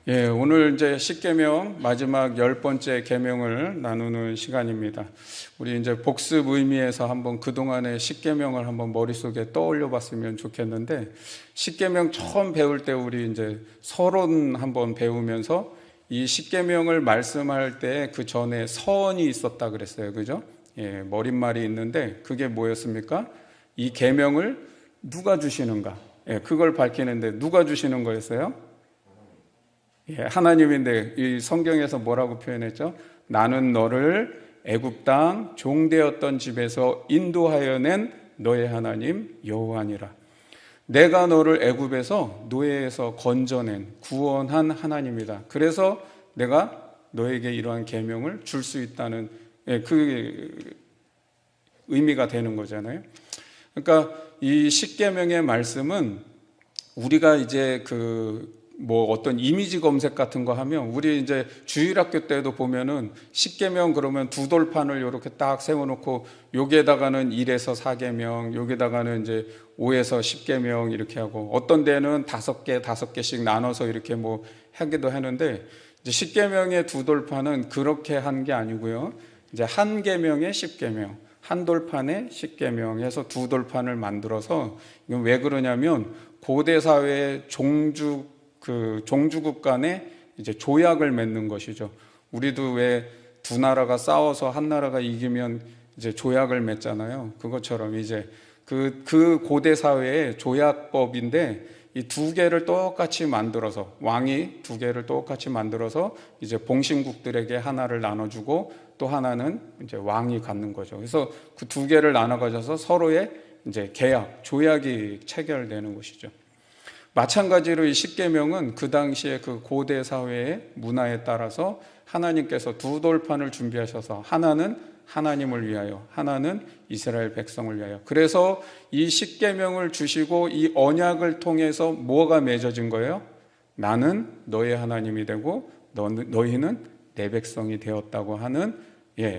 예, 오늘 이제 십계명 마지막 10번째 계명을 나누는 시간입니다. 우리 이제 복습 의미에서 한번 그동안의 십계명을 한번 머릿속에 떠올려 봤으면 좋겠는데, 십계명 처음 배울 때 우리 이제 서론 한번 배우면서 이 십계명을 말씀할 때 그 전에 서언이 있었다 그랬어요. 그죠? 예, 머릿말이 있는데 그게 뭐였습니까? 이 계명을 누가 주시는가? 예, 그걸 밝히는데 누가 주시는 거였어요? 예, 하나님인데 이 성경에서 뭐라고 표현했죠? 나는 너를 애굽 땅 종되었던 집에서 인도하여 낸 너의 하나님 여호와니라. 내가 너를 애굽에서 노예에서 건져낸 구원한 하나님이다. 그래서 내가 너에게 이러한 계명을 줄 수 있다는 그 의미가 되는 거잖아요. 그러니까 이 십계명의 말씀은 우리가 이제 어떤 이미지 검색 같은 거 하면, 우리 이제 주일학교 때도 보면은 십계명 그러면 두 돌판을 이렇게 딱 세워놓고 여기에다가는 1에서 4계명, 여기에다가는 이제 5에서 10계명 이렇게 하고, 어떤 데는 5개씩 나눠서 이렇게 뭐 하기도 하는데, 이제 십계명의 두 돌판은 그렇게 한 게 아니고요. 이제 한 계명에 10계명, 한 돌판에 10계명 해서 두 돌판을 만들어서, 이건 왜 그러냐면 고대 사회의 종주국 간에 이제 조약을 맺는 것이죠. 우리도 왜 두 나라가 싸워서 한 나라가 이기면 이제 조약을 맺잖아요. 그것처럼 이제 그 고대 사회의 조약법인데, 이 두 개를 똑같이 만들어서, 왕이 두 개를 똑같이 만들어서 이제 봉신국들에게 하나를 나눠주고 또 하나는 이제 왕이 갖는 거죠. 그래서 그 두 개를 나눠 가져서 서로의 이제 계약, 조약이 체결되는 것이죠. 마찬가지로 이 십계명은 그 당시에 그 고대 사회의 문화에 따라서 하나님께서 두 돌판을 준비하셔서, 하나는 하나님을 위하여, 하나는 이스라엘 백성을 위하여. 그래서 이 십계명을 주시고 이 언약을 통해서 뭐가 맺어진 거예요? 나는 너의 하나님이 되고 너희는 내 백성이 되었다고 하는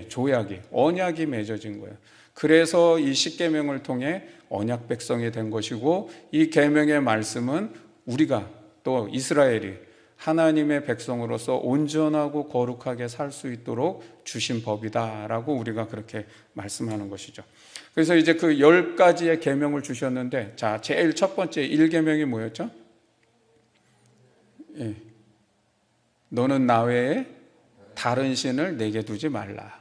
조약이, 언약이 맺어진 거예요. 그래서 이 십계명을 통해 언약 백성이 된 것이고, 이 계명의 말씀은 우리가 또 이스라엘이 하나님의 백성으로서 온전하고 거룩하게 살 수 있도록 주신 법이다라고 우리가 그렇게 말씀하는 것이죠. 그래서 이제 그 10가지의 계명을 주셨는데, 자, 제일 첫 번째 1계명이 뭐였죠? 너는 나 외에 다른 신을 내게 두지 말라.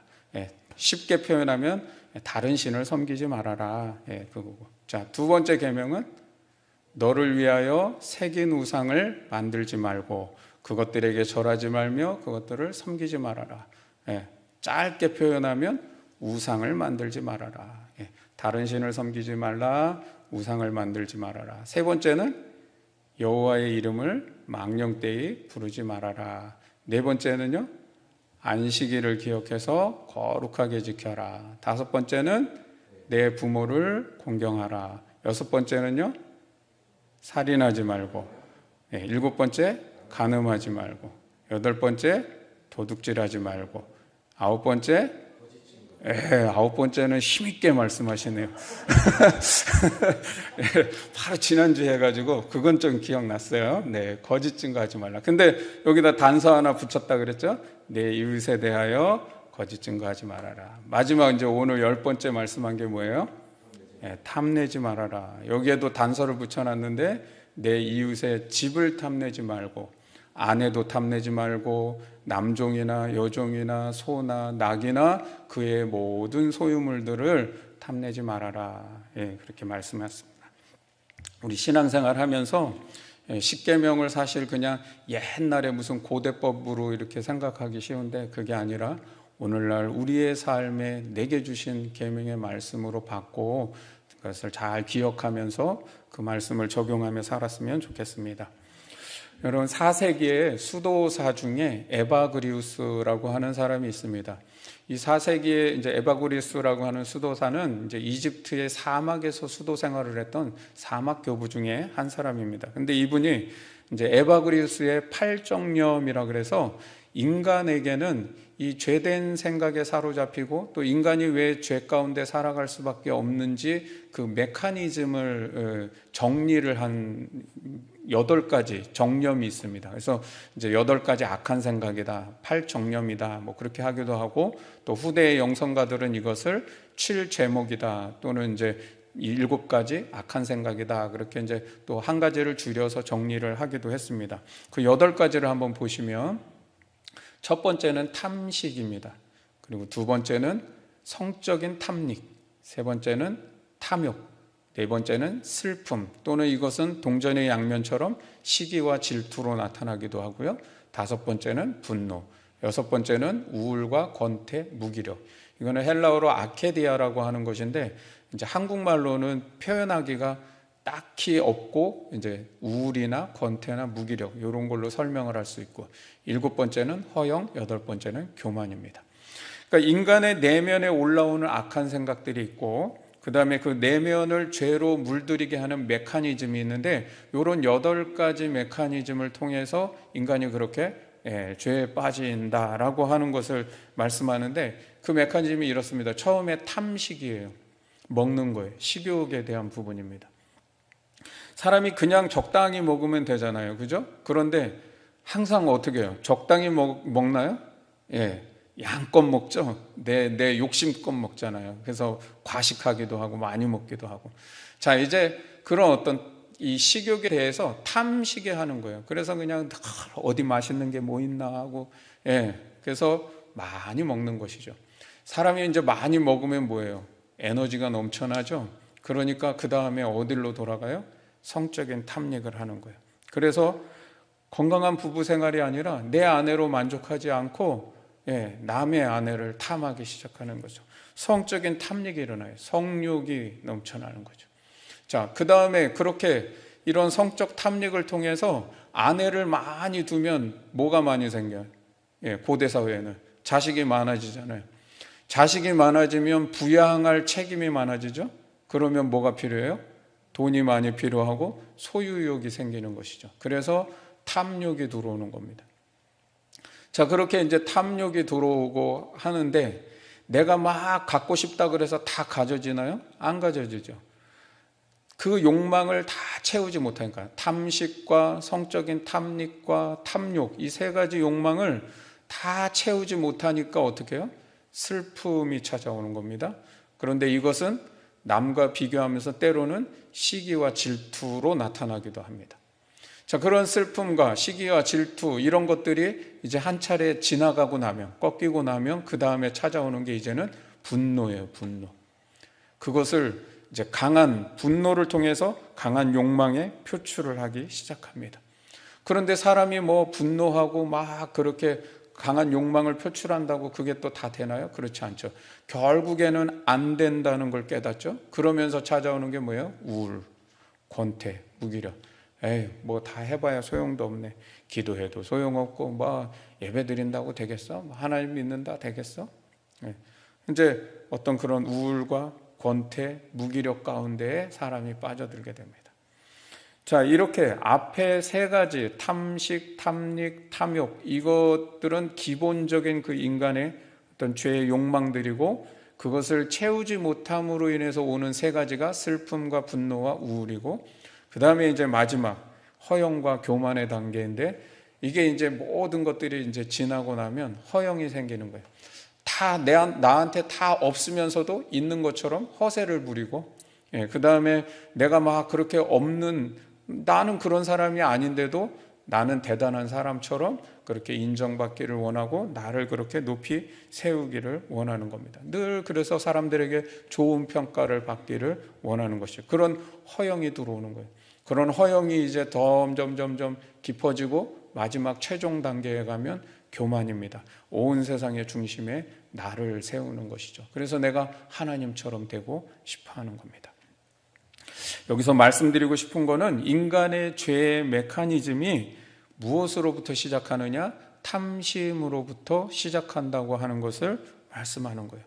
쉽게 표현하면 다른 신을 섬기지 말아라. 그거고. 자, 두 번째 계명은 너를 위하여 새긴 우상을 만들지 말고 그것들에게 절하지 말며 그것들을 섬기지 말아라. 짧게 표현하면 우상을 만들지 말아라. 다른 신을 섬기지 말라, 우상을 만들지 말아라. 세 번째는 여호와의 이름을 망령되이 부르지 말아라. 네 번째는요, 안식일을 기억해서 거룩하게 지켜라. 다섯 번째는 내 부모를 공경하라. 여섯 번째는요, 살인하지 말고. 일곱 번째, 간음하지 말고. 여덟 번째, 도둑질하지 말고. 아홉 번째, 아홉 번째는 힘있게 말씀하시네요. 바로 지난주 해가지고 그건 좀 기억났어요. 거짓 증거하지 말라. 근데 여기다 단서 하나 붙였다 그랬죠? 내 이웃에 대하여 거짓 증거하지 말아라. 마지막 이제 오늘 10번째 말씀한 게 뭐예요? 탐내지 말아라. 여기에도 단서를 붙여놨는데, 내 이웃의 집을 탐내지 말고, 아내도 탐내지 말고, 남종이나 여종이나 소나 낙이나 그의 모든 소유물들을 탐내지 말아라. 그렇게 말씀하셨습니다. 우리 신앙생활 하면서 십계명을 사실 그냥 옛날에 무슨 고대법으로 이렇게 생각하기 쉬운데, 그게 아니라 오늘날 우리의 삶에 내게 주신 계명의 말씀으로 받고 그것을 잘 기억하면서 그 말씀을 적용하며 살았으면 좋겠습니다. 여러분, 4세기의 수도사 중에 에바그리우스라고 하는 사람이 있습니다. 이 4세기에 이제 에바그리우스라고 하는 수도사는 이제 이집트의 사막에서 수도 생활을 했던 사막 교부 중에 한 사람입니다. 근데 이분이 이제 에바그리우스의 팔정념이라 그래서 인간에게는 이 죄된 생각에 사로잡히고 또 인간이 왜 죄 가운데 살아갈 수밖에 없는지 그 메커니즘을 정리를 한 8가지 정념이 있습니다. 그래서 이제 8가지 악한 생각이다, 8정념이다, 뭐 그렇게 하기도 하고, 또 후대의 영성가들은 이것을 7제목이다 또는 이제 7가지 악한 생각이다, 그렇게 이제 또 한 가지를 줄여서 정리를 하기도 했습니다. 그 8가지를 한번 보시면, 첫 번째는 탐식입니다. 그리고 두 번째는 성적인 탐닉, 세 번째는 탐욕, 네 번째는 슬픔, 또는 이것은 동전의 양면처럼 시기와 질투로 나타나기도 하고요. 다섯 번째는 분노, 여섯 번째는 우울과 권태, 무기력. 이거는 헬라어로 아케디아라고 하는 것인데, 이제 한국말로는 표현하기가 딱히 없고, 이제 우울이나 권태나 무기력 이런 걸로 설명을 할 수 있고, 일곱 번째는 허영, 여덟 번째는 교만입니다. 그러니까 인간의 내면에 올라오는 악한 생각들이 있고, 그 다음에 그 내면을 죄로 물들이게 하는 메커니즘이 있는데, 이런 8가지 메커니즘을 통해서 인간이 그렇게 죄에 빠진다라고 하는 것을 말씀하는데, 그 메커니즘이 이렇습니다. 처음에 탐식이에요. 먹는 거예요. 식욕에 대한 부분입니다. 사람이 그냥 적당히 먹으면 되잖아요, 그죠? 그런데 항상 어떻게 해요? 적당히 먹나요? 예, 양껏 먹죠. 내 욕심껏 먹잖아요. 그래서 과식하기도 하고 많이 먹기도 하고. 자, 이제 그런 어떤 이 식욕에 대해서 탐식에 하는 거예요. 그래서 그냥 어디 맛있는 게 뭐 있나 하고, 그래서 많이 먹는 것이죠. 사람이 이제 많이 먹으면 뭐예요? 에너지가 넘쳐나죠. 그러니까 그 다음에 어디로 돌아가요? 성적인 탐닉을 하는 거예요. 그래서 건강한 부부 생활이 아니라 내 아내로 만족하지 않고 남의 아내를 탐하기 시작하는 거죠. 성적인 탐닉이 일어나요. 성욕이 넘쳐나는 거죠. 자, 그 다음에 그렇게 이런 성적 탐닉을 통해서 아내를 많이 두면 뭐가 많이 생겨요? 고대 사회에는 자식이 많아지잖아요. 자식이 많아지면 부양할 책임이 많아지죠. 그러면 뭐가 필요해요? 돈이 많이 필요하고 소유욕이 생기는 것이죠. 그래서 탐욕이 들어오는 겁니다. 자, 그렇게 이제 탐욕이 들어오고 하는데, 내가 막 갖고 싶다 그래서 다 가져지나요? 안 가져지죠. 그 욕망을 다 채우지 못하니까, 탐식과 성적인 탐닉과 탐욕, 이 3가지 욕망을 다 채우지 못하니까 어떻게 해요? 슬픔이 찾아오는 겁니다. 그런데 이것은 남과 비교하면서 때로는 시기와 질투로 나타나기도 합니다. 자, 그런 슬픔과 시기와 질투, 이런 것들이 이제 한 차례 지나가고 나면, 꺾이고 나면 그 다음에 찾아오는 게 이제는 분노예요. 분노. 그것을 이제 강한 분노를 통해서 강한 욕망에 표출을 하기 시작합니다. 그런데 사람이 뭐 분노하고 막 그렇게 강한 욕망을 표출한다고 그게 또 다 되나요? 그렇지 않죠. 결국에는 안 된다는 걸 깨닫죠. 그러면서 찾아오는 게 뭐예요? 우울, 권태, 무기력. 뭐 다 해봐야 소용도 없네. 기도해도 소용없고, 뭐 예배 드린다고 되겠어? 하나님 믿는다 되겠어? 이제 어떤 그런 우울과 권태, 무기력 가운데에 사람이 빠져들게 됩니다. 자, 이렇게 앞에 3가지 탐식, 탐닉, 탐욕, 이것들은 기본적인 그 인간의 어떤 죄의 욕망들이고, 그것을 채우지 못함으로 인해서 오는 3가지가 슬픔과 분노와 우울이고, 그 다음에 이제 마지막 허영과 교만의 단계인데, 이게 이제 모든 것들이 이제 지나고 나면 허영이 생기는 거예요. 다 나한테 다 없으면서도 있는 것처럼 허세를 부리고, 그 다음에 내가 막 그렇게 없는, 나는 그런 사람이 아닌데도 나는 대단한 사람처럼 그렇게 인정받기를 원하고, 나를 그렇게 높이 세우기를 원하는 겁니다. 늘 그래서 사람들에게 좋은 평가를 받기를 원하는 것이죠. 그런 허영이 들어오는 거예요. 그런 허영이 이제 점점 깊어지고 마지막 최종 단계에 가면 교만입니다. 온 세상의 중심에 나를 세우는 것이죠. 그래서 내가 하나님처럼 되고 싶어 하는 겁니다. 여기서 말씀드리고 싶은 거는, 인간의 죄의 메커니즘이 무엇으로부터 시작하느냐? 탐심으로부터 시작한다고 하는 것을 말씀하는 거예요.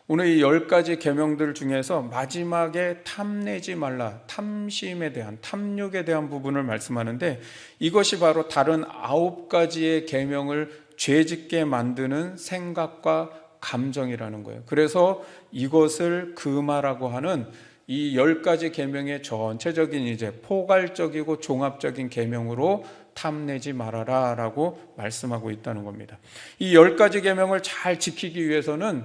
오늘 이 10가지 계명들 중에서 마지막에 탐내지 말라, 탐심에 대한, 탐욕에 대한 부분을 말씀하는데, 이것이 바로 다른 9가지의 계명을 죄짓게 만드는 생각과 감정이라는 거예요. 그래서 이것을 금하라고 하는 이 10가지 계명의 전체적인 이제 포괄적이고 종합적인 계명으로 탐내지 말아라라고 말씀하고 있다는 겁니다. 이 10가지 계명을 잘 지키기 위해서는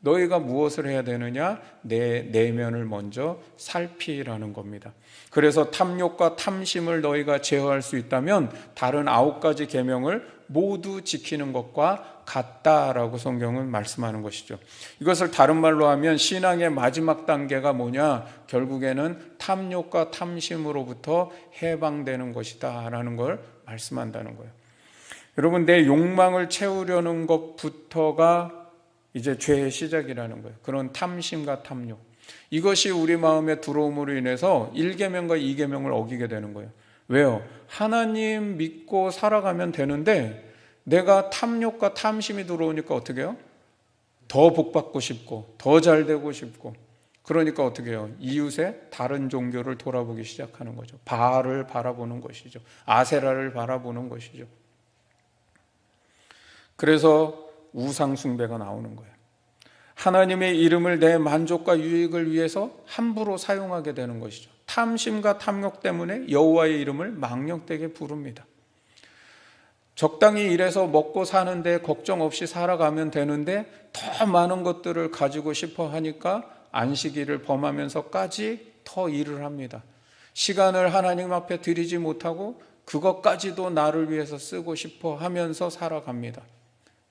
너희가 무엇을 해야 되느냐? 내 내면을 먼저 살피라는 겁니다. 그래서 탐욕과 탐심을 너희가 제어할 수 있다면 다른 9가지 계명을 모두 지키는 것과 같다라고 성경은 말씀하는 것이죠. 이것을 다른 말로 하면 신앙의 마지막 단계가 뭐냐? 결국에는 탐욕과 탐심으로부터 해방되는 것이다 라는 걸 말씀한다는 거예요. 여러분, 내 욕망을 채우려는 것부터가 이제 죄의 시작이라는 거예요. 그런 탐심과 탐욕, 이것이 우리 마음에 들어옴으로 인해서 1계명과 2계명을 어기게 되는 거예요. 왜요? 하나님 믿고 살아가면 되는데 내가 탐욕과 탐심이 들어오니까 어떻게 해요? 더 복받고 싶고 더 잘되고 싶고, 그러니까 어떻게 해요? 이웃의 다른 종교를 돌아보기 시작하는 거죠. 바알을 바라보는 것이죠. 아세라를 바라보는 것이죠. 그래서 우상 숭배가 나오는 거예요. 하나님의 이름을 내 만족과 유익을 위해서 함부로 사용하게 되는 것이죠. 탐심과 탐욕 때문에 여호와의 이름을 망령되게 부릅니다. 적당히 일해서 먹고 사는데 걱정 없이 살아가면 되는데 더 많은 것들을 가지고 싶어 하니까 안식일을 범하면서까지 더 일을 합니다. 시간을 하나님 앞에 드리지 못하고 그것까지도 나를 위해서 쓰고 싶어 하면서 살아갑니다.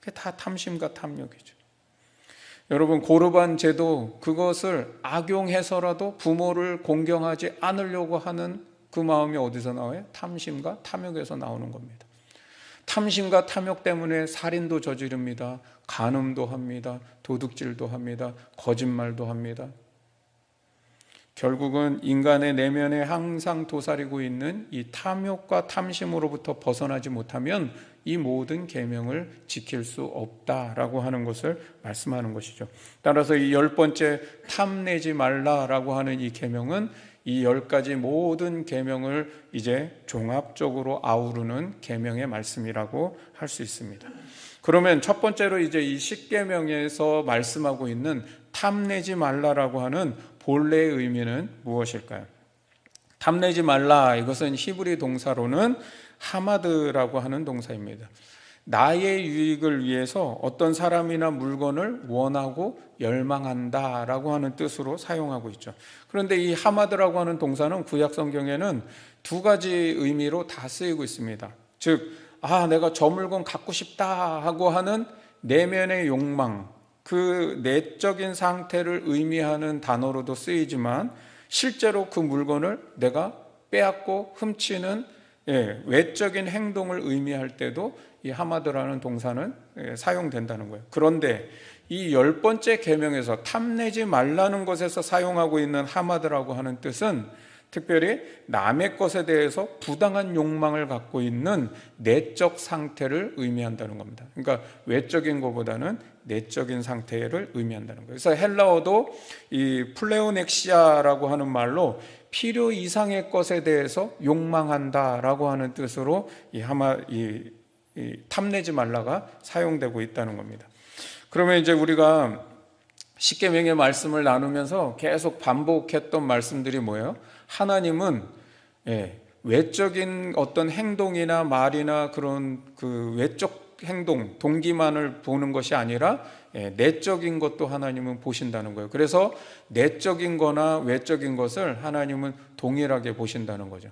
그게 다 탐심과 탐욕이죠. 여러분, 고르반 제도, 그것을 악용해서라도 부모를 공경하지 않으려고 하는 그 마음이 어디서 나와요? 탐심과 탐욕에서 나오는 겁니다. 탐심과 탐욕 때문에 살인도 저지릅니다. 간음도 합니다. 도둑질도 합니다. 거짓말도 합니다. 결국은 인간의 내면에 항상 도사리고 있는 이 탐욕과 탐심으로부터 벗어나지 못하면 이 모든 계명을 지킬 수 없다라고 하는 것을 말씀하는 것이죠. 따라서 이 10번째 탐내지 말라라고 하는 이 계명은 이 10가지 모든 계명을 이제 종합적으로 아우르는 계명의 말씀이라고 할 수 있습니다. 그러면 첫 번째로 이제 이 10계명에서 말씀하고 있는 탐내지 말라라고 하는 본래의 의미는 무엇일까요? 탐내지 말라, 이것은 히브리 동사로는 하마드라고 하는 동사입니다. 나의 유익을 위해서 어떤 사람이나 물건을 원하고 열망한다라고 하는 뜻으로 사용하고 있죠. 그런데 이 하마드라고 하는 동사는 구약 성경에는 2가지 의미로 다 쓰이고 있습니다. 즉, 내가 저 물건 갖고 싶다 하고 하는 내면의 욕망, 그 내적인 상태를 의미하는 단어로도 쓰이지만 실제로 그 물건을 내가 빼앗고 훔치는 외적인 행동을 의미할 때도 이 하마드라는 동사는 사용된다는 거예요. 그런데 이 10번째 계명에서 탐내지 말라는 것에서 사용하고 있는 하마드라고 하는 뜻은 특별히 남의 것에 대해서 부당한 욕망을 갖고 있는 내적 상태를 의미한다는 겁니다. 그러니까 외적인 것보다는 내적인 상태를 의미한다는 거예요. 그래서 헬라어도 이 플레오넥시아라고 하는 말로 필요 이상의 것에 대해서 욕망한다라고 하는 뜻으로 이 탐내지 말라가 사용되고 있다는 겁니다. 그러면 이제 우리가 십계명의 말씀을 나누면서 계속 반복했던 말씀들이 뭐예요? 하나님은 외적인 어떤 행동이나 말이나 그런 그 외적 행동, 동기만을 보는 것이 아니라 내적인 것도 하나님은 보신다는 거예요. 그래서 내적인 거나 외적인 것을 하나님은 동일하게 보신다는 거죠.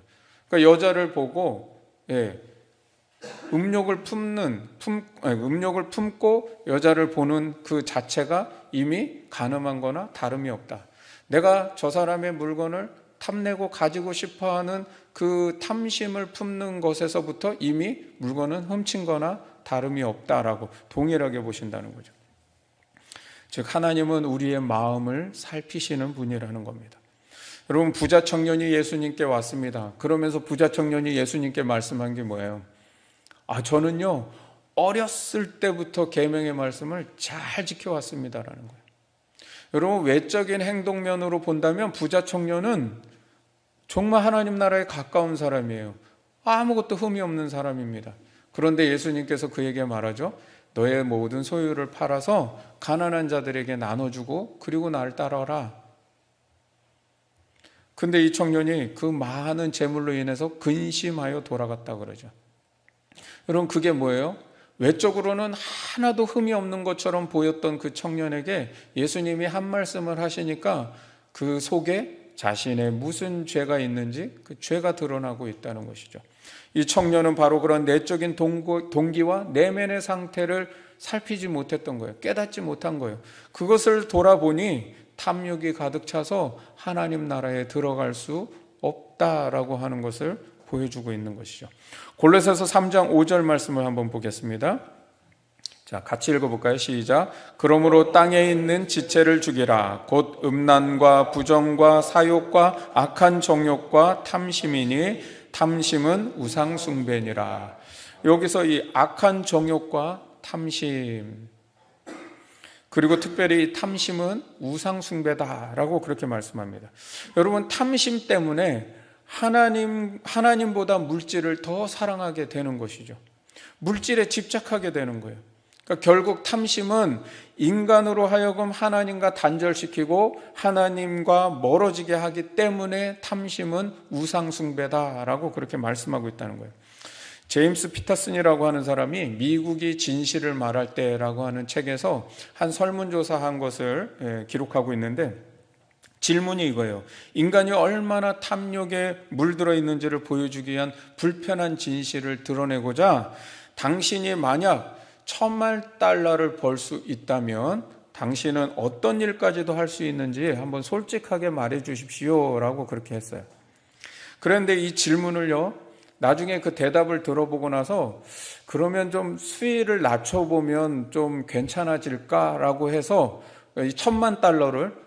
그러니까 여자를 보고 음욕을 품고 여자를 보는 그 자체가 이미 간음한 거나 다름이 없다. 내가 저 사람의 물건을 탐내고 가지고 싶어하는 그 탐심을 품는 것에서부터 이미 물건은 훔친 거나 다름이 없다라고 동일하게 보신다는 거죠. 즉 하나님은 우리의 마음을 살피시는 분이라는 겁니다. 여러분, 부자 청년이 예수님께 왔습니다. 그러면서 부자 청년이 예수님께 말씀한 게 뭐예요? 저는요 어렸을 때부터 계명의 말씀을 잘 지켜왔습니다라는 거예요. 여러분, 외적인 행동면으로 본다면 부자 청년은 정말 하나님 나라에 가까운 사람이에요. 아무것도 흠이 없는 사람입니다. 그런데 예수님께서 그에게 말하죠. 너의 모든 소유를 팔아서 가난한 자들에게 나눠주고 그리고 나를 따라라. 근데 이 청년이 그 많은 재물로 인해서 근심하여 돌아갔다 그러죠. 여러분, 그게 뭐예요? 외적으로는 하나도 흠이 없는 것처럼 보였던 그 청년에게 예수님이 한 말씀을 하시니까 그 속에 자신의 무슨 죄가 있는지 그 죄가 드러나고 있다는 것이죠. 이 청년은 바로 그런 내적인 동기와 내면의 상태를 살피지 못했던 거예요. 깨닫지 못한 거예요. 그것을 돌아보니 탐욕이 가득 차서 하나님 나라에 들어갈 수 없다라고 하는 것을 보여주고 있는 것이죠. 골로새서 3장 5절 말씀을 한번 보겠습니다. 자, 같이 읽어볼까요? 시작. 그러므로 땅에 있는 지체를 죽이라. 곧 음란과 부정과 사욕과 악한 정욕과 탐심이니 탐심은 우상 숭배니라. 여기서 이 악한 정욕과 탐심, 그리고 특별히 탐심은 우상 숭배다라고 그렇게 말씀합니다. 여러분, 탐심 때문에 하나님보다 물질을 더 사랑하게 되는 것이죠. 물질에 집착하게 되는 거예요. 그러니까 결국 탐심은 인간으로 하여금 하나님과 단절시키고 하나님과 멀어지게 하기 때문에 탐심은 우상 숭배다라고 그렇게 말씀하고 있다는 거예요. 제임스 피터슨이라고 하는 사람이 미국이 진실을 말할 때라고 하는 책에서 한 설문조사한 것을 기록하고 있는데, 질문이 이거예요. 인간이 얼마나 탐욕에 물들어 있는지를 보여주기 위한 불편한 진실을 드러내고자 당신이 만약 $10,000,000를 벌 수 있다면 당신은 어떤 일까지도 할 수 있는지 한번 솔직하게 말해 주십시오 라고 그렇게 했어요. 그런데 이 질문을요, 나중에 그 대답을 들어보고 나서 그러면 좀 수위를 낮춰보면 좀 괜찮아질까라고 해서 이 $10,000,000를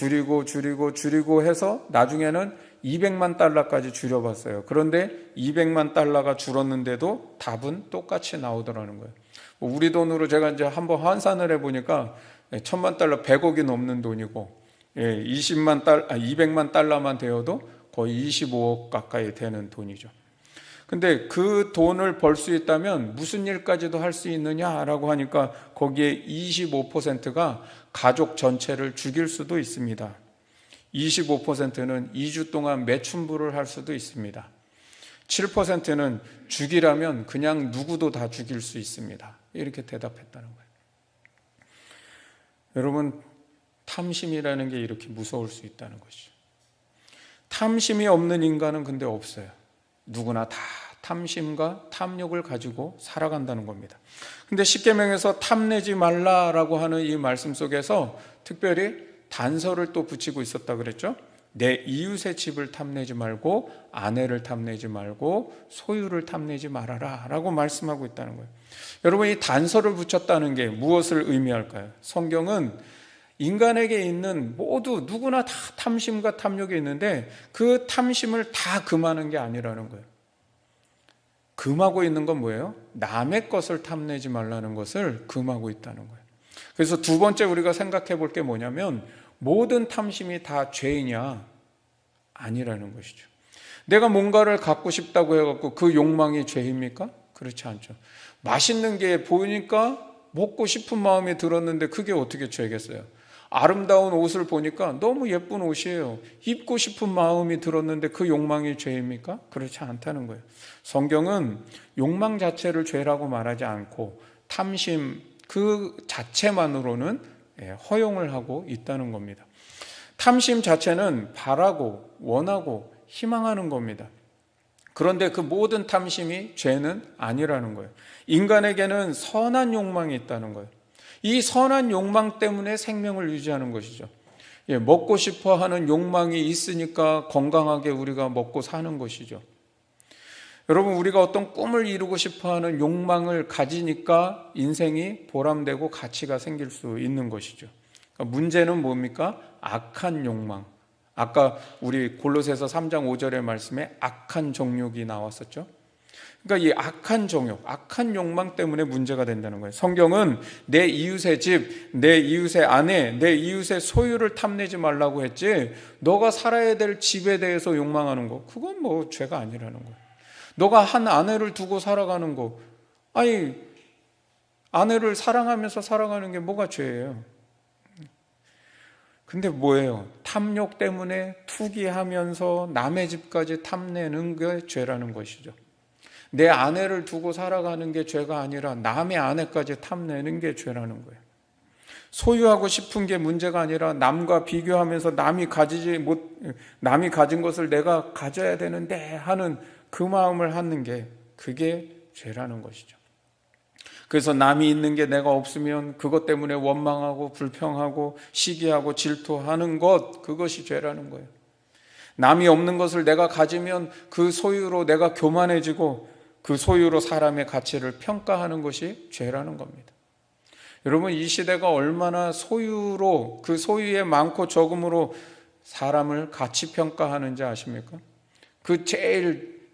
줄이고 해서 나중에는 $200,000,000까지 줄여봤어요. 그런데 $200,000,000가 줄었는데도 답은 똑같이 나오더라는 거예요. 우리 돈으로 제가 이제 한번 환산을 해보니까 $10,000,000 100억이 넘는 돈이고, $200,000,000만 되어도 거의 25억 가까이 되는 돈이죠. 근데 그 돈을 벌 수 있다면 무슨 일까지도 할 수 있느냐라고 하니까 거기에 25%가 가족 전체를 죽일 수도 있습니다. 25%는 2주 동안 매춘부를 할 수도 있습니다. 7%는 죽이라면 그냥 누구도 다 죽일 수 있습니다. 이렇게 대답했다는 거예요. 여러분, 탐심이라는 게 이렇게 무서울 수 있다는 것이죠. 탐심이 없는 인간은 근데 없어요. 누구나 다 탐심과 탐욕을 가지고 살아간다는 겁니다. 근데 십계명에서 탐내지 말라라고 하는 이 말씀 속에서 특별히 단서를 또 붙이고 있었다 그랬죠. 내 이웃의 집을 탐내지 말고 아내를 탐내지 말고 소유를 탐내지 말아라 라고 말씀하고 있다는 거예요. 여러분, 이 단서를 붙였다는 게 무엇을 의미할까요? 성경은 인간에게 있는 모두 누구나 다 탐심과 탐욕이 있는데 그 탐심을 다 금하는 게 아니라는 거예요. 금하고 있는 건 뭐예요? 남의 것을 탐내지 말라는 것을 금하고 있다는 거예요. 그래서 두 번째 우리가 생각해 볼 게 뭐냐면, 모든 탐심이 다 죄이냐? 아니라는 것이죠. 내가 뭔가를 갖고 싶다고 해갖고 그 욕망이 죄입니까? 그렇지 않죠. 맛있는 게 보이니까 먹고 싶은 마음이 들었는데 그게 어떻게 죄겠어요? 아름다운 옷을 보니까 너무 예쁜 옷이에요. 입고 싶은 마음이 들었는데 그 욕망이 죄입니까? 그렇지 않다는 거예요. 성경은 욕망 자체를 죄라고 말하지 않고 탐심 그 자체만으로는 허용을 하고 있다는 겁니다. 탐심 자체는 바라고 원하고 희망하는 겁니다. 그런데 그 모든 탐심이 죄는 아니라는 거예요. 인간에게는 선한 욕망이 있다는 거예요. 이 선한 욕망 때문에 생명을 유지하는 것이죠. 먹고 싶어 하는 욕망이 있으니까 건강하게 우리가 먹고 사는 것이죠. 여러분, 우리가 어떤 꿈을 이루고 싶어 하는 욕망을 가지니까 인생이 보람되고 가치가 생길 수 있는 것이죠. 그러니까 문제는 뭡니까? 악한 욕망. 아까 우리 골로새서 3장 5절의 말씀에 악한 정욕이 나왔었죠. 그러니까 이 악한 정욕, 악한 욕망 때문에 문제가 된다는 거예요. 성경은 내 이웃의 집, 내 이웃의 아내, 내 이웃의 소유를 탐내지 말라고 했지, 너가 살아야 될 집에 대해서 욕망하는 거, 그건 뭐 죄가 아니라는 거예요. 너가 한 아내를 두고 살아가는 거, 아니 아내를 사랑하면서 살아가는 게 뭐가 죄예요? 근데 뭐예요? 탐욕 때문에 투기하면서 남의 집까지 탐내는 게 죄라는 것이죠. 내 아내를 두고 살아가는 게 죄가 아니라 남의 아내까지 탐내는 게 죄라는 거예요. 소유하고 싶은 게 문제가 아니라 남과 비교하면서 남이 가진 것을 내가 가져야 되는데 하는 그 마음을 하는 게, 그게 죄라는 것이죠. 그래서 남이 있는 게 내가 없으면 그것 때문에 원망하고 불평하고 시기하고 질투하는 것, 그것이 죄라는 거예요. 남이 없는 것을 내가 가지면 그 소유로 내가 교만해지고 그 소유로 사람의 가치를 평가하는 것이 죄라는 겁니다. 여러분, 이 시대가 얼마나 소유로, 그 소유의 많고 적음으로 사람을 가치 평가하는지 아십니까? 그 제일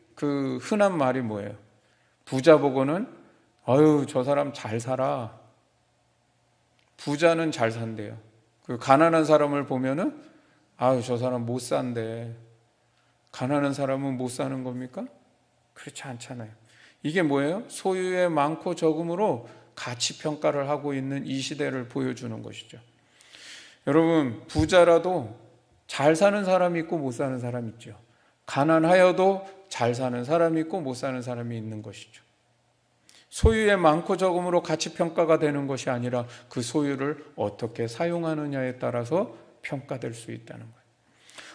흔한 말이 뭐예요? 부자 보고는 아유, 저 사람 잘 살아. 부자는 잘 산대요. 그 가난한 사람을 보면은 아유, 저 사람 못 산대. 가난한 사람은 못 사는 겁니까? 그렇지 않잖아요. 이게 뭐예요? 소유의 많고 적음으로 가치 평가를 하고 있는 이 시대를 보여주는 것이죠. 여러분, 부자라도 잘 사는 사람이 있고 못 사는 사람이 있죠. 가난하여도 잘 사는 사람이 있고 못 사는 사람이 있는 것이죠. 소유의 많고 적음으로 가치 평가가 되는 것이 아니라 그 소유를 어떻게 사용하느냐에 따라서 평가될 수 있다는 거예요.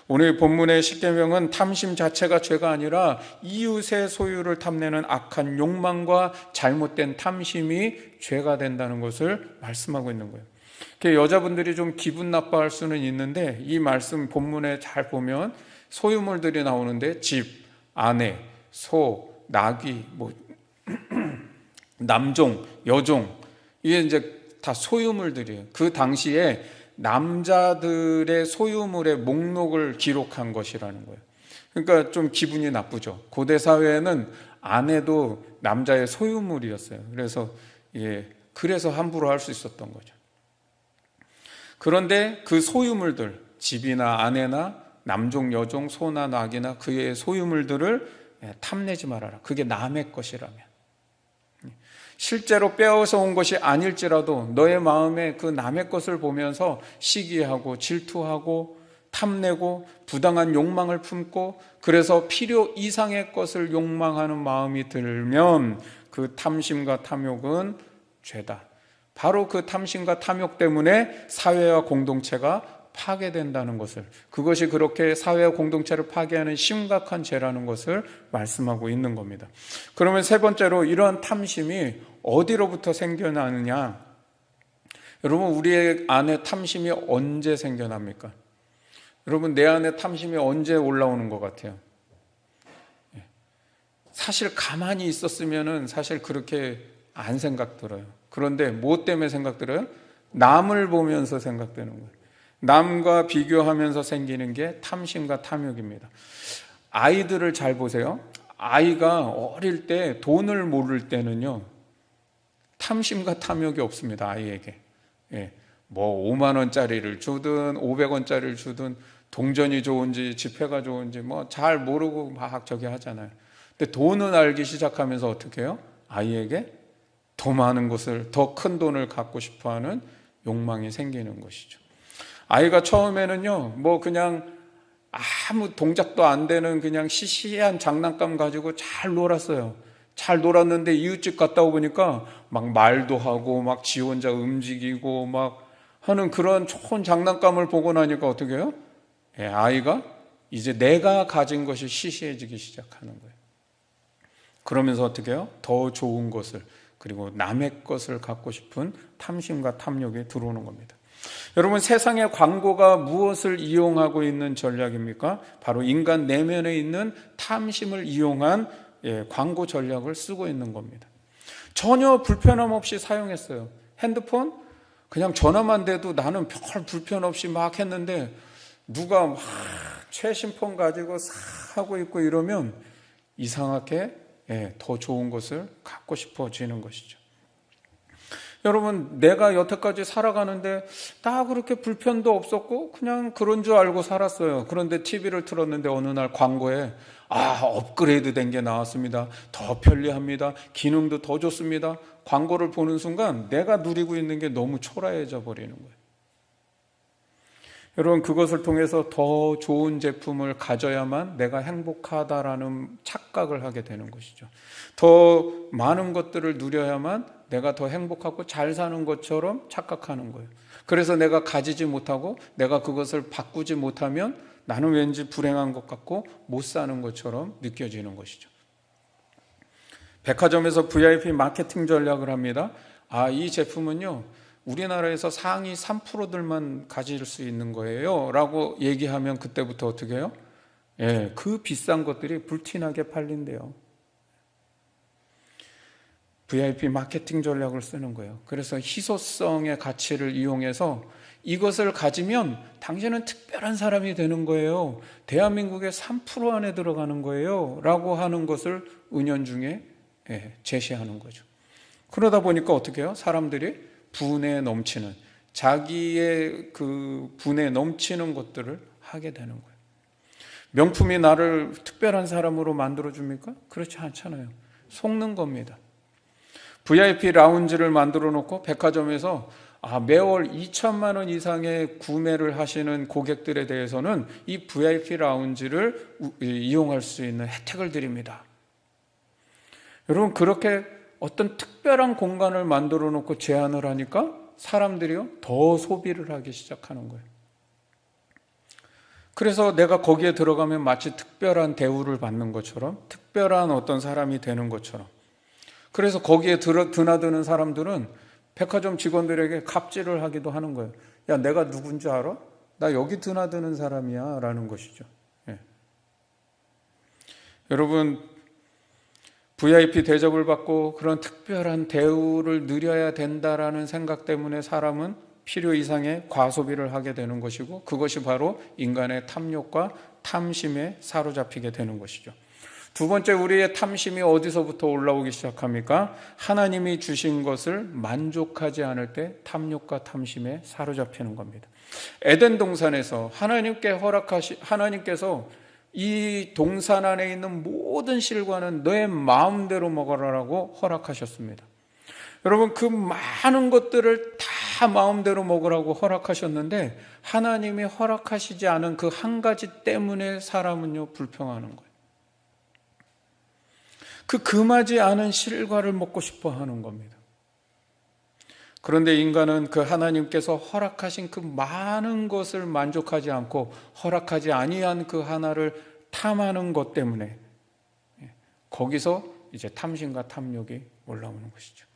오늘 본문의 십계명은 탐심 자체가 죄가 아니라 이웃의 소유를 탐내는 악한 욕망과 잘못된 탐심이 죄가 된다는 것을 말씀하고 있는 거예요. 여자분들이 좀 기분 나빠할 수는 있는데, 이 말씀 본문에 잘 보면 소유물들이 나오는데 집, 아내, 소, 나귀, 남종, 여종, 이게 이제 다 소유물들이에요. 그 당시에 남자들의 소유물의 목록을 기록한 것이라는 거예요. 그러니까 좀 기분이 나쁘죠. 고대 사회에는 아내도 남자의 소유물이었어요. 그래서 함부로 할 수 있었던 거죠. 그런데 그 소유물들, 집이나 아내나 남종, 여종, 소나 나귀나 그의 소유물들을 탐내지 말아라. 그게 남의 것이라면. 실제로 빼앗아 온 것이 아닐지라도 너의 마음에 그 남의 것을 보면서 시기하고 질투하고 탐내고 부당한 욕망을 품고, 그래서 필요 이상의 것을 욕망하는 마음이 들면 그 탐심과 탐욕은 죄다. 바로 그 탐심과 탐욕 때문에 사회와 공동체가 파괴된다는 것을, 그것이 그렇게 사회와 공동체를 파괴하는 심각한 죄라는 것을 말씀하고 있는 겁니다. 그러면 세 번째로, 이러한 탐심이 어디로부터 생겨나느냐? 여러분, 우리의 안에 탐심이 언제 생겨납니까? 여러분, 내 안에 탐심이 언제 올라오는 것 같아요? 사실 가만히 있었으면은 사실 그렇게 안 생각 들어요. 그런데 뭐 때문에 생각 들어요? 남을 보면서 생각되는 거예요. 남과 비교하면서 생기는 게 탐심과 탐욕입니다. 아이들을 잘 보세요. 아이가 어릴 때 돈을 모를 때는요, 탐심과 탐욕이 없습니다. 아이에게. 5만 원짜리를 주든 500원짜리를 주든 동전이 좋은지 지폐가 좋은지 잘 모르고 막 저기 하잖아요. 근데 돈을 알기 시작하면서 어떻게 해요? 아이에게 더 많은 것을, 더 큰 돈을 갖고 싶어하는 욕망이 생기는 것이죠. 아이가 처음에는요, 그냥 아무 동작도 안 되는 그냥 시시한 장난감 가지고 잘 놀았어요. 잘 놀았는데 이웃집 갔다 오니까 막 말도 하고 막 지 혼자 움직이고 막 하는 그런 좋은 장난감을 보고 나니까 어떻게 해요? 아이가 이제 내가 가진 것이 시시해지기 시작하는 거예요. 그러면서 어떻게 해요? 더 좋은 것을, 그리고 남의 것을 갖고 싶은 탐심과 탐욕이 들어오는 겁니다. 여러분, 세상의 광고가 무엇을 이용하고 있는 전략입니까? 바로 인간 내면에 있는 탐심을 이용한 광고 전략을 쓰고 있는 겁니다. 전혀 불편함 없이 사용했어요. 핸드폰? 그냥 전화만 돼도 나는 별 불편 없이 막 했는데, 누가 막 최신 폰 가지고 싹 하고 있고 이러면 이상하게 더 좋은 것을 갖고 싶어지는 것이죠. 여러분, 내가 여태까지 살아가는데 다 그렇게 불편도 없었고 그냥 그런 줄 알고 살았어요. 그런데 TV를 틀었는데 어느 날 광고에 업그레이드 된 게 나왔습니다. 더 편리합니다. 기능도 더 좋습니다. 광고를 보는 순간 내가 누리고 있는 게 너무 초라해져 버리는 거예요. 여러분, 그것을 통해서 더 좋은 제품을 가져야만 내가 행복하다라는 착각을 하게 되는 것이죠. 더 많은 것들을 누려야만 내가 더 행복하고 잘 사는 것처럼 착각하는 거예요. 그래서 내가 가지지 못하고 내가 그것을 바꾸지 못하면 나는 왠지 불행한 것 같고 못 사는 것처럼 느껴지는 것이죠. 백화점에서 VIP 마케팅 전략을 합니다. 이 제품은요, 우리나라에서 상위 3%들만 가질 수 있는 거예요 라고 얘기하면 그때부터 어떻게 해요? 그 비싼 것들이 불티나게 팔린대요. VIP 마케팅 전략을 쓰는 거예요. 그래서 희소성의 가치를 이용해서 이것을 가지면 당신은 특별한 사람이 되는 거예요, 대한민국의 3% 안에 들어가는 거예요 라고 하는 것을 은연중에 제시하는 거죠. 그러다 보니까 어떻게 해요? 사람들이 분에 넘치는, 자기의 그 분에 넘치는 것들을 하게 되는 거예요. 명품이 나를 특별한 사람으로 만들어줍니까? 그렇지 않잖아요. 속는 겁니다. VIP 라운지를 만들어 놓고 백화점에서 매월 2천만 원 이상의 구매를 하시는 고객들에 대해서는 이 VIP 라운지를 이용할 수 있는 혜택을 드립니다. 여러분, 그렇게 어떤 특별한 공간을 만들어 놓고 제안을 하니까 사람들이요, 더 소비를 하기 시작하는 거예요. 그래서 내가 거기에 들어가면 마치 특별한 대우를 받는 것처럼, 특별한 어떤 사람이 되는 것처럼, 그래서 거기에 드나드는 사람들은 백화점 직원들에게 갑질을 하기도 하는 거예요. 야, 내가 누군지 알아? 나 여기 드나드는 사람이야 라는 것이죠. 여러분, VIP 대접을 받고 그런 특별한 대우를 누려야 된다라는 생각 때문에 사람은 필요 이상의 과소비를 하게 되는 것이고, 그것이 바로 인간의 탐욕과 탐심에 사로잡히게 되는 것이죠. 두 번째, 우리의 탐심이 어디서부터 올라오기 시작합니까? 하나님이 주신 것을 만족하지 않을 때 탐욕과 탐심에 사로잡히는 겁니다. 에덴 동산에서 하나님께서 이 동산 안에 있는 모든 실과는 너의 마음대로 먹으라고 허락하셨습니다. 여러분, 그 많은 것들을 다 마음대로 먹으라고 허락하셨는데 하나님이 허락하시지 않은 그 한 가지 때문에 사람은요, 불평하는 거예요. 그 금하지 않은 실과를 먹고 싶어 하는 겁니다. 그런데 인간은 그 하나님께서 허락하신 그 많은 것을 만족하지 않고 허락하지 아니한 그 하나를 탐하는 것 때문에 거기서 이제 탐심과 탐욕이 올라오는 것이죠.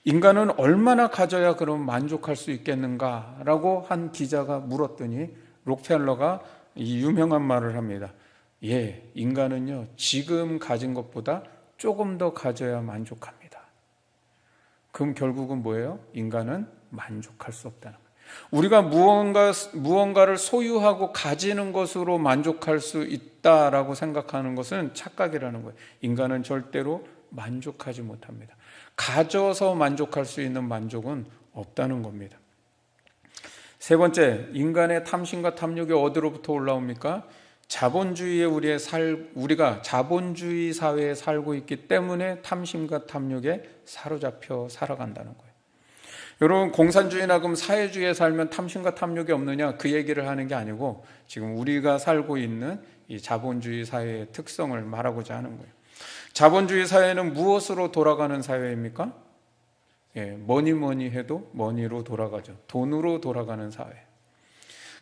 인간은 얼마나 가져야 그럼 만족할 수 있겠는가라고 한 기자가 물었더니 록펠러가 이 유명한 말을 합니다. 인간은요, 지금 가진 것보다 조금 더 가져야 만족합니다. 그럼 결국은 뭐예요? 인간은 만족할 수 없다는 거예요. 우리가 무언가를 소유하고 가지는 것으로 만족할 수 있다라고 생각하는 것은 착각이라는 거예요. 인간은 절대로 만족하지 못합니다. 가져서 만족할 수 있는 만족은 없다는 겁니다. 세 번째, 인간의 탐심과 탐욕이 어디로부터 올라옵니까? 우리가 자본주의 사회에 살고 있기 때문에 탐심과 탐욕에 사로잡혀 살아간다는 거예요. 여러분, 공산주의나 그럼 사회주의에 살면 탐심과 탐욕이 없느냐, 그 얘기를 하는 게 아니고 지금 우리가 살고 있는 이 자본주의 사회의 특성을 말하고자 하는 거예요. 자본주의 사회는 무엇으로 돌아가는 사회입니까? 뭐니 해도 머니로 돌아가죠. 돈으로 돌아가는 사회.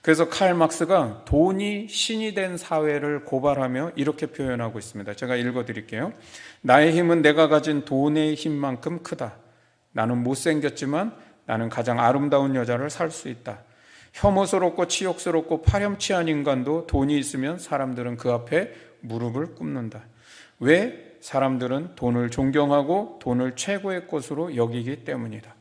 그래서 칼 막스가 돈이 신이 된 사회를 고발하며 이렇게 표현하고 있습니다. 제가 읽어드릴게요. 나의 힘은 내가 가진 돈의 힘만큼 크다. 나는 못생겼지만 나는 가장 아름다운 여자를 살 수 있다. 혐오스럽고 치욕스럽고 파렴치한 인간도 돈이 있으면 사람들은 그 앞에 무릎을 꿇는다. 왜? 사람들은 돈을 존경하고 돈을 최고의 것으로 여기기 때문이다.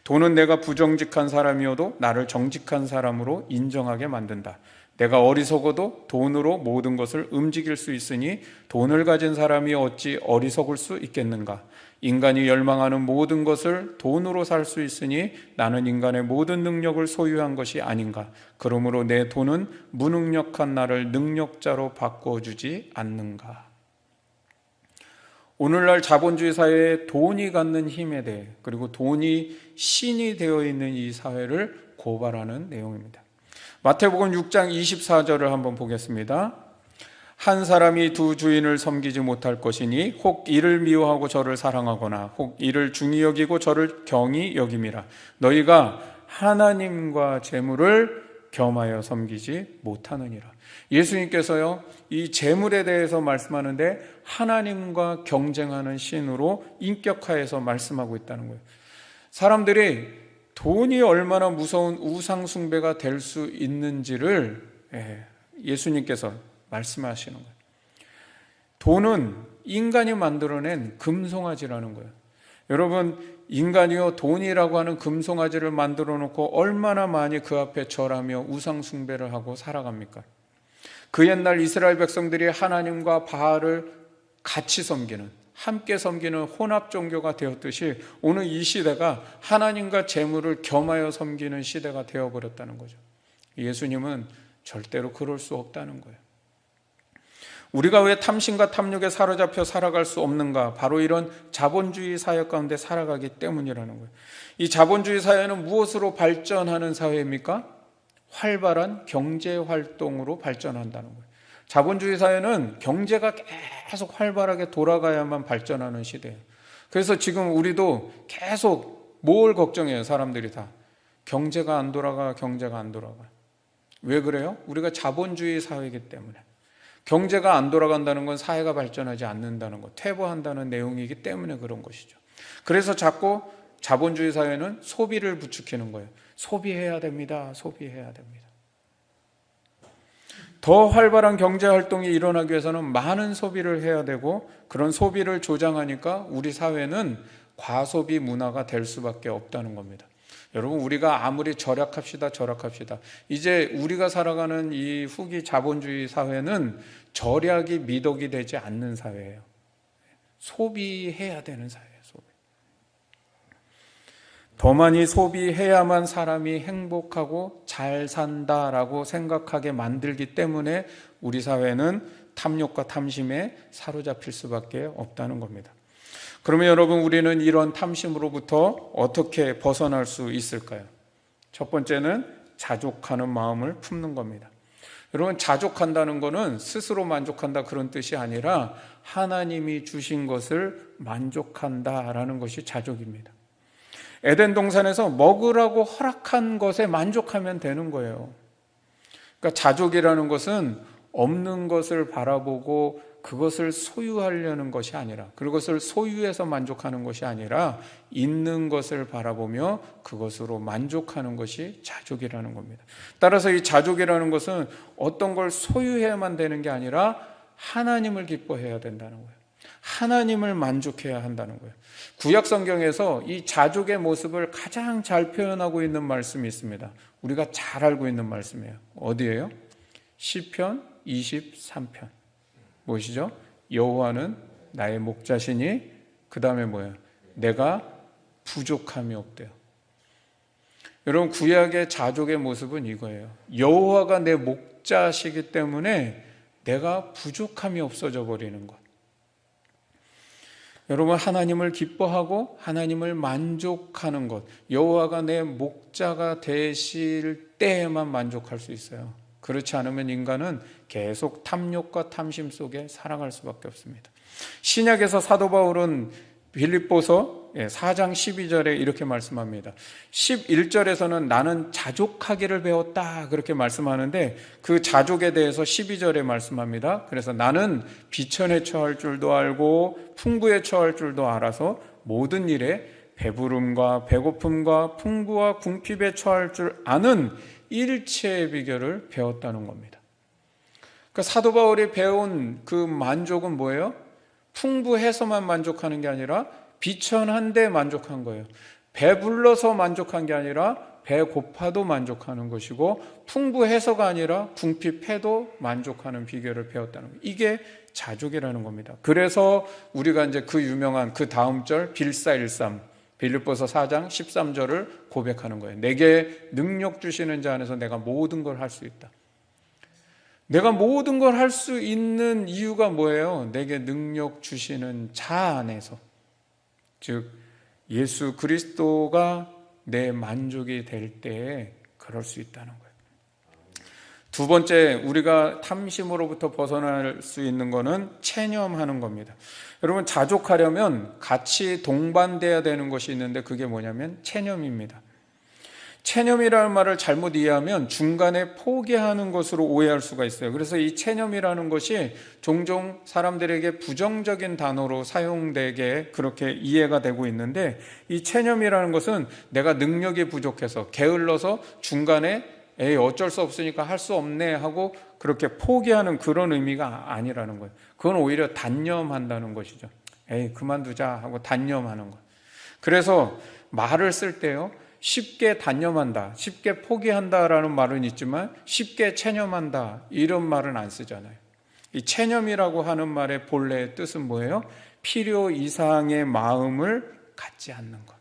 돈은 내가 부정직한 사람이어도 나를 정직한 사람으로 인정하게 만든다. 내가 어리석어도 돈으로 모든 것을 움직일 수 있으니 돈을 가진 사람이 어찌 어리석을 수 있겠는가? 인간이 열망하는 모든 것을 돈으로 살 수 있으니 나는 인간의 모든 능력을 소유한 것이 아닌가? 그러므로 내 돈은 무능력한 나를 능력자로 바꿔주지 않는가? 오늘날 자본주의 사회에 돈이 갖는 힘에 대해, 그리고 돈이 신이 되어 있는 이 사회를 고발하는 내용입니다. 마태복음 6장 24절을 한번 보겠습니다. 한 사람이 두 주인을 섬기지 못할 것이니 혹 이를 미워하고 저를 사랑하거나 혹 이를 중히 여기고 저를 경히 여김이라. 너희가 하나님과 재물을 겸하여 섬기지 못하느니라. 예수님께서요, 이 재물에 대해서 말씀하는데 하나님과 경쟁하는 신으로 인격화해서 말씀하고 있다는 거예요. 사람들이 돈이 얼마나 무서운 우상 숭배가 될 수 있는지를 예수님께서 말씀하시는 거예요. 돈은 인간이 만들어낸 금송아지라는 거예요. 여러분, 인간이요 돈이라고 하는 금송아지를 만들어 놓고 얼마나 많이 그 앞에 절하며 우상 숭배를 하고 살아갑니까? 그 옛날 이스라엘 백성들이 하나님과 바알을 같이 섬기는, 함께 섬기는 혼합 종교가 되었듯이 오늘 이 시대가 하나님과 재물을 겸하여 섬기는 시대가 되어버렸다는 거죠. 예수님은 절대로 그럴 수 없다는 거예요. 우리가 왜 탐심과 탐욕에 사로잡혀 살아갈 수 없는가? 바로 이런 자본주의 사회 가운데 살아가기 때문이라는 거예요. 이 자본주의 사회는 무엇으로 발전하는 사회입니까? 활발한 경제 활동으로 발전한다는 거예요. 자본주의 사회는 경제가 계속 활발하게 돌아가야만 발전하는 시대예요. 그래서 지금 우리도 계속 뭘 걱정해요, 사람들이 다. 경제가 안 돌아가, 경제가 안 돌아가. 왜 그래요? 우리가 자본주의 사회이기 때문에. 경제가 안 돌아간다는 건 사회가 발전하지 않는다는 것, 퇴보한다는 내용이기 때문에 그런 것이죠. 그래서 자꾸 자본주의 사회는 소비를 부추기는 거예요. 소비해야 됩니다. 소비해야 됩니다. 더 활발한 경제 활동이 일어나기 위해서는 많은 소비를 해야 되고, 그런 소비를 조장하니까 우리 사회는 과소비 문화가 될 수밖에 없다는 겁니다. 여러분, 우리가 아무리 절약합시다 이제 우리가 살아가는 이 후기 자본주의 사회는 절약이 미덕이 되지 않는 사회예요. 소비해야 되는 사회예요. 소비. 더 많이 소비해야만 사람이 행복하고 잘 산다라고 생각하게 만들기 때문에 우리 사회는 탐욕과 탐심에 사로잡힐 수밖에 없다는 겁니다. 그러면 여러분, 우리는 이런 탐심으로부터 어떻게 벗어날 수 있을까요? 첫 번째는 자족하는 마음을 품는 겁니다. 여러분, 자족한다는 것은 스스로 만족한다 그런 뜻이 아니라 하나님이 주신 것을 만족한다라는 것이 자족입니다. 에덴 동산에서 먹으라고 허락한 것에 만족하면 되는 거예요. 그러니까 자족이라는 것은 없는 것을 바라보고 그것을 소유하려는 것이 아니라, 그것을 소유해서 만족하는 것이 아니라 있는 것을 바라보며 그것으로 만족하는 것이 자족이라는 겁니다. 따라서 이 자족이라는 것은 어떤 걸 소유해야만 되는 게 아니라 하나님을 기뻐해야 된다는 거예요. 하나님을 만족해야 한다는 거예요. 구약 성경에서 이 자족의 모습을 가장 잘 표현하고 있는 말씀이 있습니다. 우리가 잘 알고 있는 말씀이에요. 어디예요? 시편 23편. 무엇이죠? 여호와는 나의 목자시니 그 다음에 뭐예요? 내가 부족함이 없대요. 여러분, 구약의 자족의 모습은 이거예요. 여호와가 내 목자시기 때문에 내가 부족함이 없어져 버리는 것. 여러분, 하나님을 기뻐하고 하나님을 만족하는 것, 여호와가 내 목자가 되실 때에만 만족할 수 있어요. 그렇지 않으면 인간은 계속 탐욕과 탐심 속에 살아갈 수밖에 없습니다. 신약에서 사도 바울은 빌립보서 4장 12절에 이렇게 말씀합니다. 11절에서는 나는 자족하기를 배웠다 그렇게 말씀하는데, 그 자족에 대해서 12절에 말씀합니다. 그래서 나는 비천에 처할 줄도 알고 풍부에 처할 줄도 알아서 모든 일에 배부름과 배고픔과 풍부와 궁핍에 처할 줄 아는 일체의 비결을 배웠다는 겁니다. 그러니까 사도 바울이 배운 그 만족은 뭐예요? 풍부해서만 만족하는 게 아니라 비천한데 만족한 거예요. 배불러서 만족한 게 아니라 배고파도 만족하는 것이고, 풍부해서가 아니라 궁핍해도 만족하는 비결을 배웠다는 거예요. 이게 자족이라는 겁니다. 그래서 우리가 이제 그 유명한 그 다음 절 빌사일삼, 빌립보서 4장 13절을 고백하는 거예요. 내게 능력 주시는 자 안에서 내가 모든 걸 할 수 있다. 내가 모든 걸 할 수 있는 이유가 뭐예요? 내게 능력 주시는 자 안에서, 즉 예수 그리스도가 내 만족이 될 때에 그럴 수 있다는 거예요. 두 번째, 우리가 탐심으로부터 벗어날 수 있는 거는 체념하는 겁니다. 여러분, 자족하려면 같이 동반돼야 되는 것이 있는데 그게 뭐냐면 체념입니다. 체념이라는 말을 잘못 이해하면 중간에 포기하는 것으로 오해할 수가 있어요. 그래서 이 체념이라는 것이 종종 사람들에게 부정적인 단어로 사용되게 그렇게 이해가 되고 있는데, 이 체념이라는 것은 내가 능력이 부족해서 게을러서 중간에 에이 어쩔 수 없으니까 할 수 없네 하고 그렇게 포기하는 그런 의미가 아니라는 거예요. 그건 오히려 단념한다는 것이죠. 에이 그만두자 하고 단념하는 것. 그래서 말을 쓸 때요, 쉽게 단념한다, 쉽게 포기한다라는 말은 있지만 쉽게 체념한다 이런 말은 안 쓰잖아요. 이 체념이라고 하는 말의 본래의 뜻은 뭐예요? 필요 이상의 마음을 갖지 않는 것,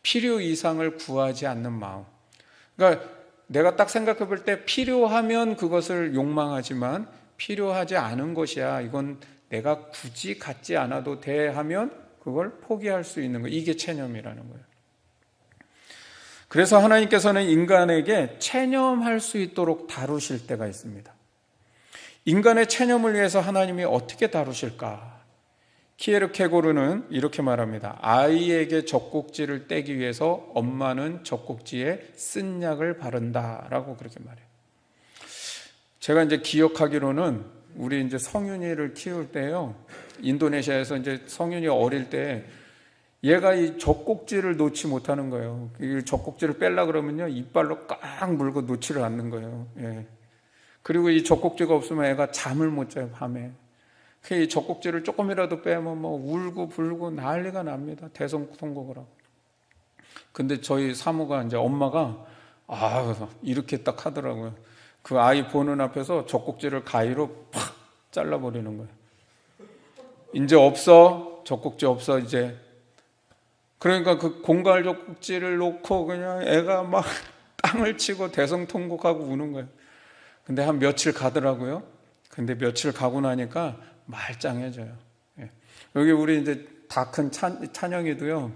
필요 이상을 구하지 않는 마음. 그러니까 내가 딱 생각해 볼 때 필요하면 그것을 욕망하지만 필요하지 않은 것이야, 이건 내가 굳이 갖지 않아도 돼 하면 그걸 포기할 수 있는 거, 이게 체념이라는 거예요. 그래서 하나님께서는 인간에게 체념할 수 있도록 다루실 때가 있습니다. 인간의 체념을 위해서 하나님이 어떻게 다루실까? 키에르케고르는 이렇게 말합니다. 아이에게 젖꼭지를 떼기 위해서 엄마는 젖꼭지에 쓴 약을 바른다라고 그렇게 말해요. 제가 이제 기억하기로는 우리 이제 성윤이를 키울 때요, 인도네시아에서 이제 성윤이 어릴 때 얘가 이 젖꼭지를 놓지 못하는 거예요. 이 젖꼭지를 뺄라 그러면요, 이빨로 꽉 물고 놓지를 않는 거예요. 예. 그리고 이 젖꼭지가 없으면 애가 잠을 못 자요, 밤에. 이 젖꼭지를 조금이라도 빼면 뭐 울고 불고 난리가 납니다. 대성통곡을 하고. 근데 저희 사모가 이제 엄마가 이렇게 딱 하더라고요. 그 아이 보는 앞에서 젖꼭지를 가위로 팍 잘라버리는 거예요. 이제 없어, 젖꼭지 없어 이제. 그러니까 그 공갈 젖꼭지를 놓고 그냥 애가 막 땅을 치고 대성통곡하고 우는 거예요. 근데 한 며칠 가더라고요. 근데 며칠 가고 나니까 말짱해져요. 예. 여기 우리 이제 다 큰 찬영이도요,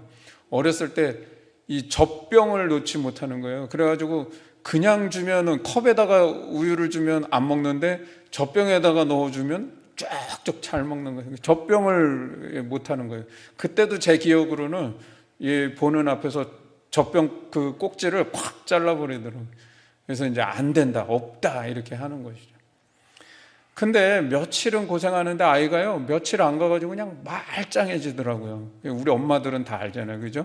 어렸을 때 이 젖병을 놓지 못하는 거예요. 그래가지고 그냥 주면은, 컵에다가 우유를 주면 안 먹는데 젖병에다가 넣어주면 쫙쫙 잘 먹는 거예요. 젖병을 못하는 거예요. 그때도 제 기억으로는 보는 앞에서 젖병 그 꼭지를 콱 잘라버리더라고요. 그래서 이제 안 된다, 없다 이렇게 하는 것이죠. 근데 며칠은 고생하는데 아이가요, 며칠 안 가가지고 그냥 말짱해지더라고요. 우리 엄마들은 다 알잖아요, 그죠?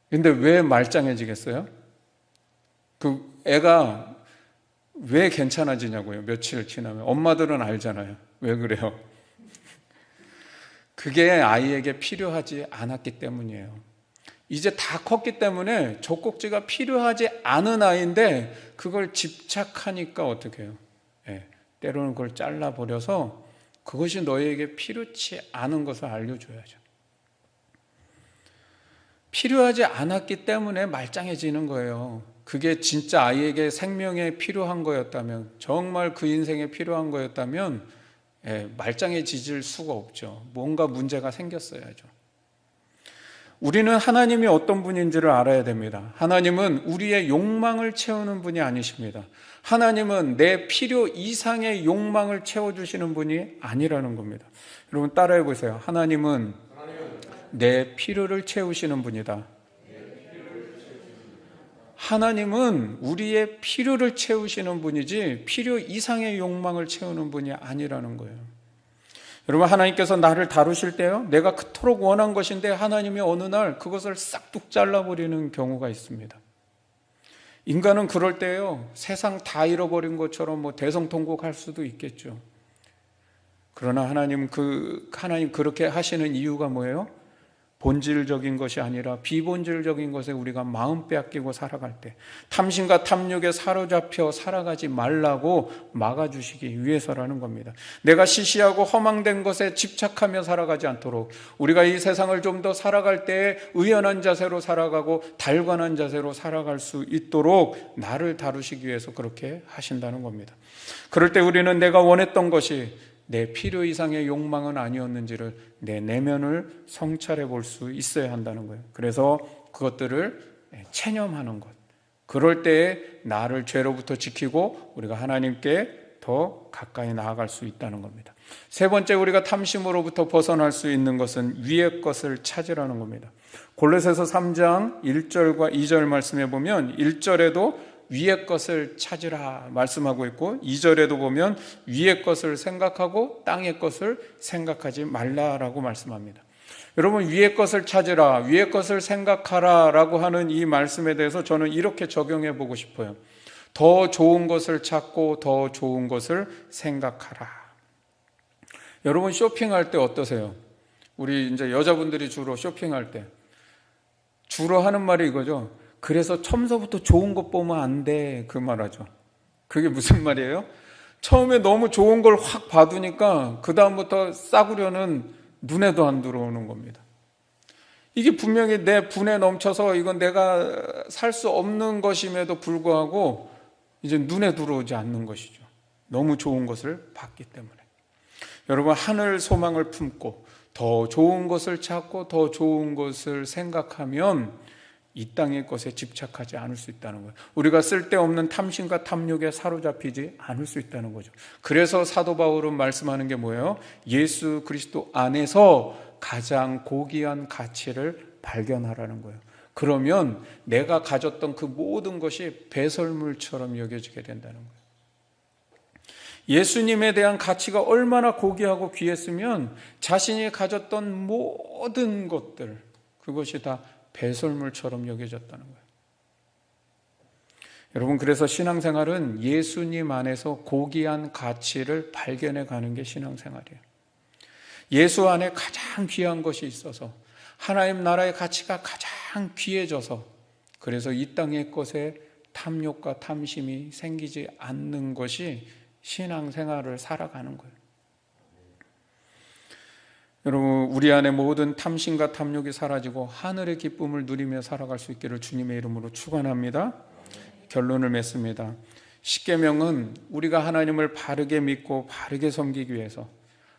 근데 왜 말짱해지겠어요? 그 애가 왜 괜찮아지냐고요, 며칠 지나면. 엄마들은 알잖아요. 왜 그래요? 그게 아이에게 필요하지 않았기 때문이에요. 이제 다 컸기 때문에 젖꼭지가 필요하지 않은 아이인데 그걸 집착하니까 어떻게 해요? 예, 때로는 그걸 잘라버려서 그것이 너희에게 필요치 않은 것을 알려줘야죠. 필요하지 않았기 때문에 말짱해지는 거예요. 그게 진짜 아이에게 생명에 필요한 거였다면, 정말 그 인생에 필요한 거였다면 말짱해질 수가 없죠. 뭔가 문제가 생겼어야죠. 우리는 하나님이 어떤 분인지를 알아야 됩니다. 하나님은 우리의 욕망을 채우는 분이 아니십니다. 하나님은 내 필요 이상의 욕망을 채워주시는 분이 아니라는 겁니다. 여러분 따라해 보세요. 하나님은 내 필요를 채우시는 분이다. 하나님은 우리의 필요를 채우시는 분이지 필요 이상의 욕망을 채우는 분이 아니라는 거예요. 여러분, 하나님께서 나를 다루실 때요, 내가 그토록 원한 것인데 하나님이 어느 날 그것을 싹둑 잘라버리는 경우가 있습니다. 인간은 그럴 때요, 세상 다 잃어버린 것처럼 뭐 대성통곡할 수도 있겠죠. 그러나 하나님 그렇게 하시는 이유가 뭐예요? 본질적인 것이 아니라 비본질적인 것에 우리가 마음 빼앗기고 살아갈 때, 탐심과 탐욕에 사로잡혀 살아가지 말라고 막아주시기 위해서라는 겁니다. 내가 시시하고 허망된 것에 집착하며 살아가지 않도록, 우리가 이 세상을 좀 더 살아갈 때에 의연한 자세로 살아가고 달관한 자세로 살아갈 수 있도록 나를 다루시기 위해서 그렇게 하신다는 겁니다. 그럴 때 우리는 내가 원했던 것이 내 필요 이상의 욕망은 아니었는지를, 내 내면을 성찰해 볼 수 있어야 한다는 거예요. 그래서 그것들을 체념하는 것, 그럴 때에 나를 죄로부터 지키고 우리가 하나님께 더 가까이 나아갈 수 있다는 겁니다. 세 번째, 우리가 탐심으로부터 벗어날 수 있는 것은 위의 것을 찾으라는 겁니다. 골로새서 3장 1절과 2절 말씀해 보면 1절에도 위의 것을 찾으라 말씀하고 있고 2절에도 보면 위의 것을 생각하고 땅의 것을 생각하지 말라라고 말씀합니다. 여러분, 위의 것을 찾으라, 위의 것을 생각하라 라고 하는 이 말씀에 대해서 저는 이렇게 적용해 보고 싶어요. 더 좋은 것을 찾고 더 좋은 것을 생각하라. 여러분, 쇼핑할 때 어떠세요? 우리 이제 여자분들이 주로 쇼핑할 때 주로 하는 말이 이거죠. 그래서 처음서부터 좋은 것 보면 안 돼, 그 말하죠. 그게 무슨 말이에요? 처음에 너무 좋은 걸 확 받으니까 그 다음부터 싸구려는 눈에도 안 들어오는 겁니다. 이게 분명히 내 분에 넘쳐서 이건 내가 살 수 없는 것임에도 불구하고 이제 눈에 들어오지 않는 것이죠. 너무 좋은 것을 받기 때문에. 여러분, 하늘 소망을 품고 더 좋은 것을 찾고 더 좋은 것을 생각하면 이 땅의 것에 집착하지 않을 수 있다는 거예요. 우리가 쓸데없는 탐심과 탐욕에 사로잡히지 않을 수 있다는 거죠. 그래서 사도 바울은 말씀하는 게 뭐예요? 예수 그리스도 안에서 가장 고귀한 가치를 발견하라는 거예요. 그러면 내가 가졌던 그 모든 것이 배설물처럼 여겨지게 된다는 거예요. 예수님에 대한 가치가 얼마나 고귀하고 귀했으면 자신이 가졌던 모든 것들, 그것이 다 배설물처럼 여겨졌다는 거예요. 여러분, 그래서 신앙생활은 예수님 안에서 고귀한 가치를 발견해 가는 게 신앙생활이에요. 예수 안에 가장 귀한 것이 있어서 하나님 나라의 가치가 가장 귀해져서 그래서 이 땅의 것에 탐욕과 탐심이 생기지 않는 것이 신앙생활을 살아가는 거예요. 여러분, 우리 안에 모든 탐심과 탐욕이 사라지고 하늘의 기쁨을 누리며 살아갈 수 있기를 주님의 이름으로 축원합니다. 결론을 맺습니다. 십계명은 우리가 하나님을 바르게 믿고 바르게 섬기기 위해서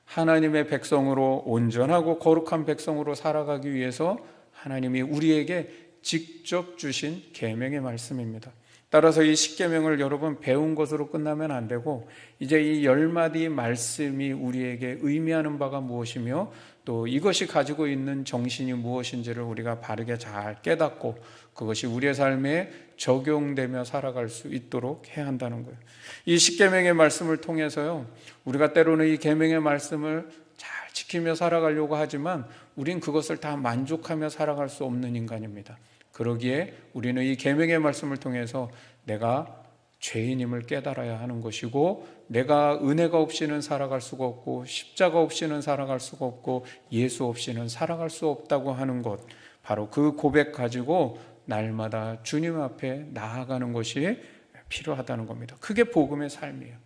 하나님의 백성으로 온전하고 거룩한 백성으로 살아가기 위해서 하나님이 우리에게 직접 주신 계명의 말씀입니다. 따라서 이 십계명을 여러분 배운 것으로 끝나면 안 되고 이제 이 10마디 말씀이 우리에게 의미하는 바가 무엇이며 또 이것이 가지고 있는 정신이 무엇인지를 우리가 바르게 잘 깨닫고 그것이 우리의 삶에 적용되며 살아갈 수 있도록 해야 한다는 거예요. 이 십계명의 말씀을 통해서요, 우리가 때로는 이 계명의 말씀을 잘 지키며 살아가려고 하지만 우린 그것을 다 만족하며 살아갈 수 없는 인간입니다. 그러기에 우리는 이 계명의 말씀을 통해서 내가 죄인임을 깨달아야 하는 것이고 내가 은혜가 없이는 살아갈 수가 없고 십자가 없이는 살아갈 수가 없고 예수 없이는 살아갈 수 없다고 하는 것, 바로 그 고백 가지고 날마다 주님 앞에 나아가는 것이 필요하다는 겁니다. 그게 복음의 삶이에요.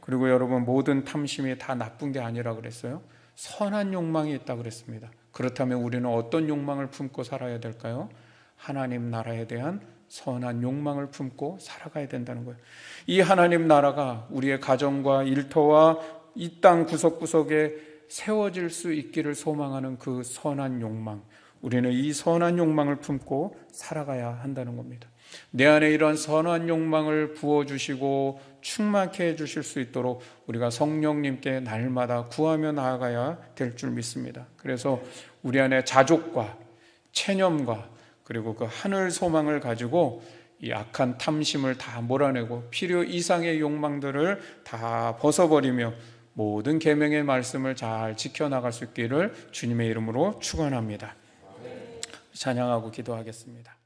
그리고 여러분, 모든 탐심이 다 나쁜 게 아니라 그랬어요. 선한 욕망이 있다 그랬습니다. 그렇다면 우리는 어떤 욕망을 품고 살아야 될까요? 하나님 나라에 대한 선한 욕망을 품고 살아가야 된다는 거예요. 이 하나님 나라가 우리의 가정과 일터와 이 땅 구석구석에 세워질 수 있기를 소망하는 그 선한 욕망, 우리는 이 선한 욕망을 품고 살아가야 한다는 겁니다. 내 안에 이런 선한 욕망을 부어주시고 충만케 해주실 수 있도록 우리가 성령님께 날마다 구하며 나아가야 될 줄 믿습니다. 그래서 우리 안에 자족과 체념과 그리고 그 하늘 소망을 가지고 이 악한 탐심을 다 몰아내고 필요 이상의 욕망들을 다 벗어버리며 모든 계명의 말씀을 잘 지켜나갈 수 있기를 주님의 이름으로 축원합니다. 찬양하고 기도하겠습니다.